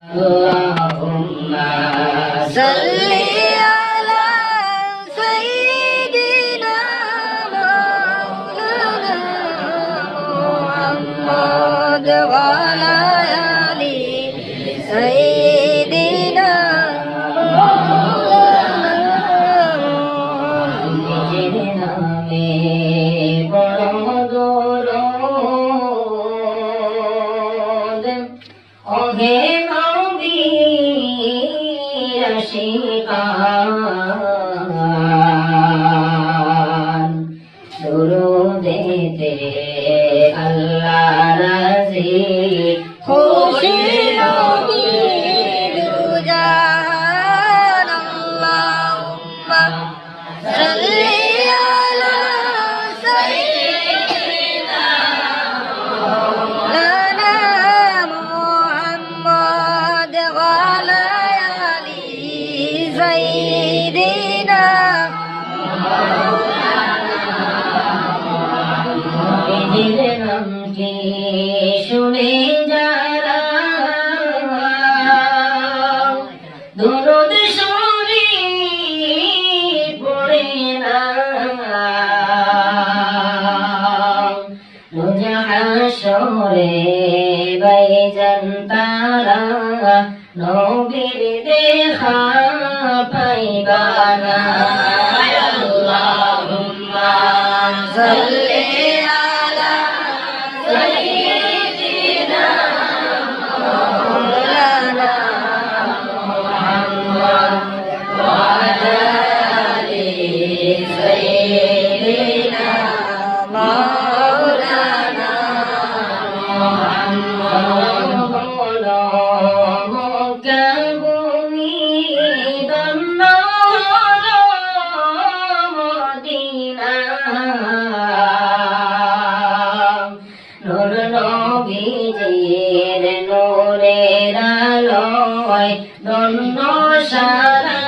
Allahumma salli ala sayyidina maulana Muhammad wa ala ali sayyidina দুরুদেতে আল্লাহ রাজি খুশি নবী দুজান আল্লাহুম্মা সাল্লি আলা সাইয়্যিদিনা মাওলানা মুহাম্মদ ওয়া আলা আলি সাইয়্যিদিনা নামটি শুনে যারা দরুদ শরীফ পড়ে না রোজ হাশরে বাইজান তারা নবীর দেখা পাইবা না আল্লাহুম্মা সাল্লি ধন্য সারা